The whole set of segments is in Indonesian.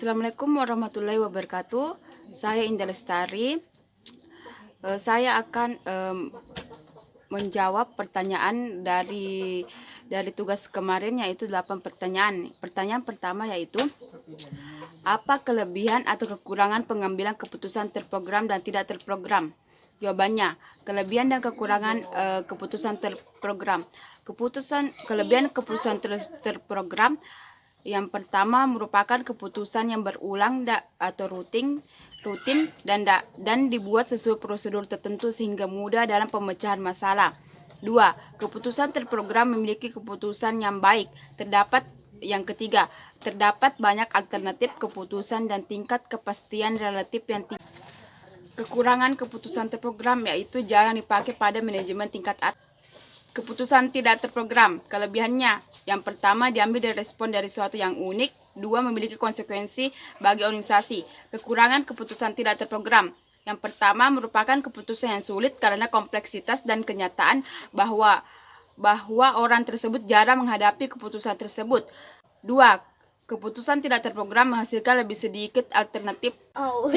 Assalamualaikum warahmatullahi wabarakatuh. Saya Indah Lestari. Saya akan menjawab pertanyaan dari tugas kemarin, yaitu 8 pertanyaan. Pertanyaan pertama yaitu, apa kelebihan atau kekurangan pengambilan keputusan terprogram dan tidak terprogram? Jawabannya, kelebihan dan kekurangan keputusan terprogram. Kelebihan keputusan terprogram, yang pertama merupakan keputusan yang berulang atau rutin dan dibuat sesuai prosedur tertentu sehingga mudah dalam pemecahan masalah. 2. Keputusan terprogram memiliki keputusan yang baik. Yang ketiga, terdapat banyak alternatif keputusan dan tingkat kepastian relatif yang tinggi. Kekurangan keputusan terprogram yaitu jarang dipakai pada manajemen tingkat atas. Keputusan tidak terprogram, kelebihannya, yang pertama diambil dari respon dari suatu yang unik. 2. Memiliki konsekuensi bagi organisasi. Kekurangan keputusan tidak terprogram, yang pertama merupakan keputusan yang sulit karena kompleksitas dan kenyataan bahwa orang tersebut jarang menghadapi keputusan tersebut. 2. Keputusan tidak terprogram menghasilkan lebih sedikit alternatif. 3.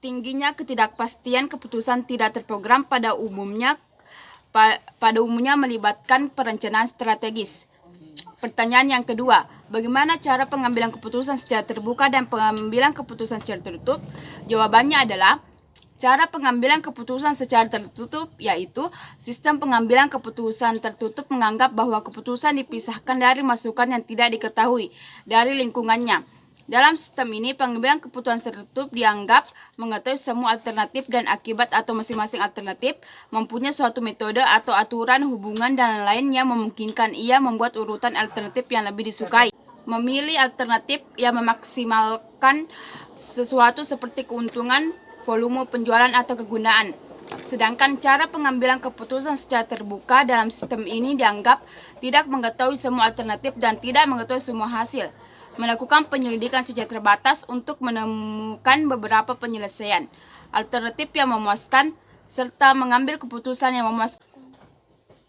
Tingginya ketidakpastian keputusan tidak terprogram pada umumnya melibatkan perencanaan strategis. Pertanyaan yang kedua, bagaimana cara pengambilan keputusan secara terbuka dan pengambilan keputusan secara tertutup? Jawabannya adalah, cara pengambilan keputusan secara tertutup yaitu sistem pengambilan keputusan tertutup menganggap bahwa keputusan dipisahkan dari masukan yang tidak diketahui dari lingkungannya. Dalam sistem ini, pengambilan keputusan tertutup dianggap mengetahui semua alternatif dan akibat atau masing-masing alternatif, mempunyai suatu metode atau aturan hubungan dan lain-lain yang memungkinkan ia membuat urutan alternatif yang lebih disukai. Memilih alternatif yang memaksimalkan sesuatu seperti keuntungan, volume penjualan atau kegunaan. Sedangkan cara pengambilan keputusan secara terbuka dalam sistem ini dianggap tidak mengetahui semua alternatif dan tidak mengetahui semua hasil. Melakukan penyelidikan secara terbatas untuk menemukan beberapa penyelesaian alternatif yang memuaskan serta mengambil keputusan yang memuaskan.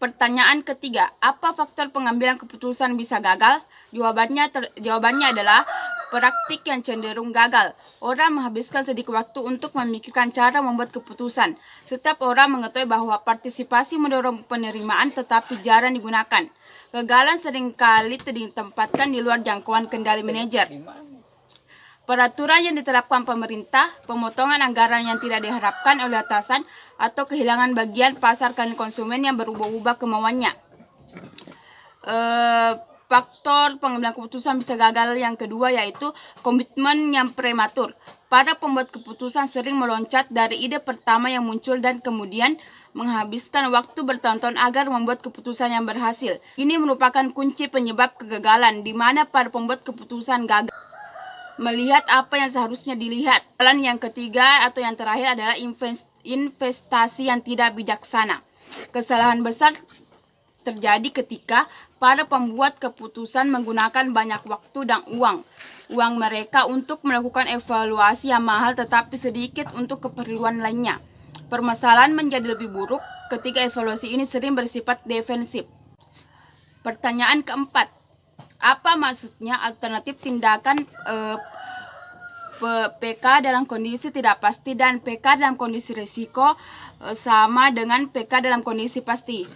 Pertanyaan ketiga, apa faktor pengambilan keputusan bisa gagal? Jawabannya adalah praktik yang cenderung gagal. Orang menghabiskan sedikit waktu untuk memikirkan cara membuat keputusan. Setiap orang mengetahui bahwa partisipasi mendorong penerimaan tetapi jarang digunakan. Kegagalan seringkali ditempatkan di luar jangkauan kendali manajer. Peraturan yang diterapkan pemerintah, pemotongan anggaran yang tidak diharapkan oleh atasan, atau kehilangan bagian pasar karena konsumen yang berubah-ubah kemauannya. Faktor pengambilan keputusan bisa gagal yang kedua yaitu komitmen yang prematur. Para pembuat keputusan sering meloncat dari ide pertama yang muncul dan kemudian menghabiskan waktu bertahun-tahun agar membuat keputusan yang berhasil. Ini merupakan kunci penyebab kegagalan, di mana para pembuat keputusan gagal melihat apa yang seharusnya dilihat. Jalan yang ketiga atau yang terakhir adalah investasi yang tidak bijaksana. Kesalahan besar terjadi ketika para pembuat keputusan menggunakan banyak waktu dan uang mereka untuk melakukan evaluasi yang mahal tetapi sedikit untuk keperluan lainnya. Permasalahan menjadi lebih buruk ketika evaluasi ini sering bersifat defensif. Pertanyaan keempat, apa maksudnya alternatif tindakan PK dalam kondisi tidak pasti dan PK dalam kondisi risiko sama dengan PK dalam kondisi pasti?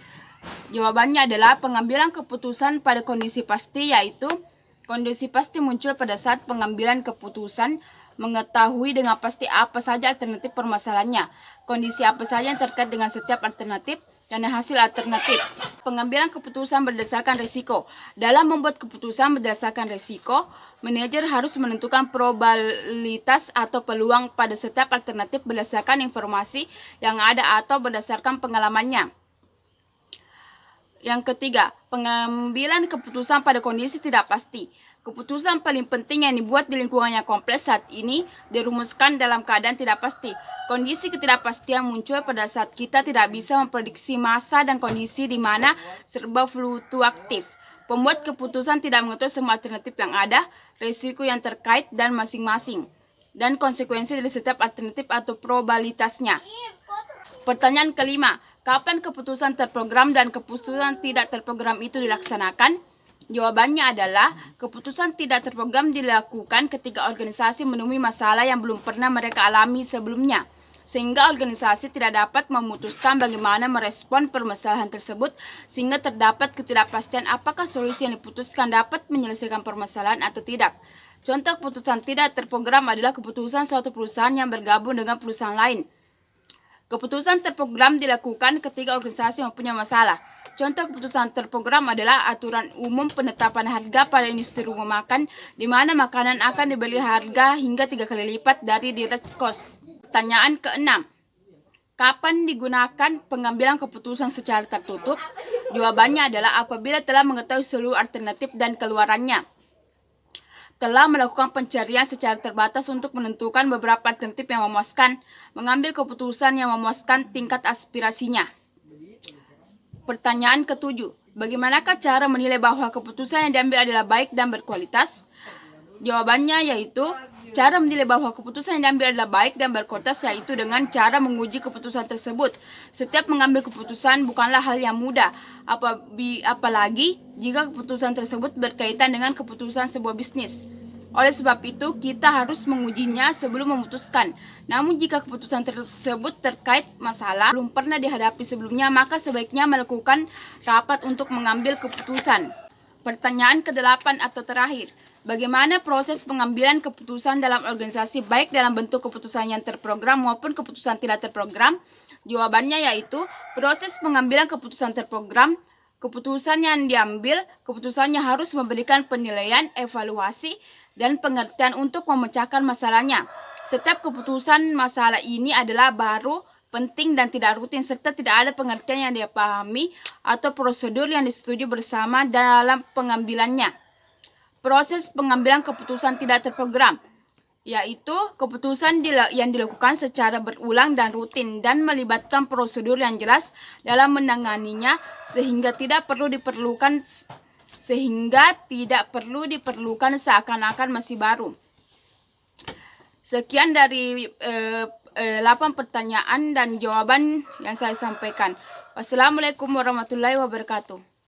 Jawabannya adalah pengambilan keputusan pada kondisi pasti, yaitu kondisi pasti muncul pada saat pengambilan keputusan mengetahui dengan pasti apa saja alternatif permasalahannya, kondisi apa saja yang terkait dengan setiap alternatif, dan hasil alternatif. Pengambilan keputusan berdasarkan risiko. Dalam membuat keputusan berdasarkan risiko, manajer harus menentukan probabilitas atau peluang pada setiap alternatif berdasarkan informasi yang ada atau berdasarkan pengalamannya. Yang ketiga, pengambilan keputusan pada kondisi tidak pasti. Keputusan paling penting yang dibuat di lingkungan yang kompleks saat ini dirumuskan dalam keadaan tidak pasti. Kondisi ketidakpastian muncul pada saat kita tidak bisa memprediksi masa dan kondisi di mana serba fluktuatif. Pembuat keputusan tidak mengetahui semua alternatif yang ada, risiko yang terkait dan masing-masing, dan konsekuensi dari setiap alternatif atau probabilitasnya. Pertanyaan kelima, kapan keputusan terprogram dan keputusan tidak terprogram itu dilaksanakan? Jawabannya adalah keputusan tidak terprogram dilakukan ketika organisasi menemui masalah yang belum pernah mereka alami sebelumnya, sehingga organisasi tidak dapat memutuskan bagaimana merespon permasalahan tersebut, sehingga terdapat ketidakpastian apakah solusi yang diputuskan dapat menyelesaikan permasalahan atau tidak. Contoh keputusan tidak terprogram adalah keputusan suatu perusahaan yang bergabung dengan perusahaan lain. Keputusan terprogram dilakukan ketika organisasi mempunyai masalah. Contoh keputusan terprogram adalah aturan umum penetapan harga pada industri rumah makan, di mana makanan akan dibeli harga hingga 3 kali lipat dari direct cost. Pertanyaan ke-6. Kapan digunakan pengambilan keputusan secara tertutup? Jawabannya adalah apabila telah mengetahui seluruh alternatif dan keluarannya. Telah melakukan pencarian secara terbatas untuk menentukan beberapa alternatif yang memuaskan, mengambil keputusan yang memuaskan tingkat aspirasinya. Pertanyaan ke-7. Bagaimanakah cara menilai bahwa keputusan yang diambil adalah baik dan berkualitas? Jawabannya yaitu, cara menilai bahwa keputusan yang diambil adalah baik dan berkualitas yaitu dengan cara menguji keputusan tersebut. Setiap mengambil keputusan bukanlah hal yang mudah, apalagi jika keputusan tersebut berkaitan dengan keputusan sebuah bisnis. Oleh sebab itu, kita harus mengujinya sebelum memutuskan. Namun jika keputusan tersebut terkait masalah belum pernah dihadapi sebelumnya, maka sebaiknya melakukan rapat untuk mengambil keputusan. Pertanyaan ke-8 atau terakhir. Bagaimana proses pengambilan keputusan dalam organisasi baik dalam bentuk keputusan yang terprogram maupun keputusan tidak terprogram? Jawabannya yaitu proses pengambilan keputusan terprogram. Keputusan yang diambil, keputusannya harus memberikan penilaian, evaluasi, dan pengertian untuk memecahkan masalahnya. Setiap keputusan masalah ini adalah baru, penting, dan tidak rutin, serta tidak ada pengertian yang dipahami atau prosedur yang disetujui bersama dalam pengambilannya. Proses pengambilan keputusan tidak terprogram, yaitu keputusan yang dilakukan secara berulang dan rutin dan melibatkan prosedur yang jelas dalam menanganinya sehingga tidak perlu diperlukan seakan-akan masih baru. Sekian dari 8 pertanyaan dan jawaban yang saya sampaikan. Wassalamualaikum warahmatullahi wabarakatuh.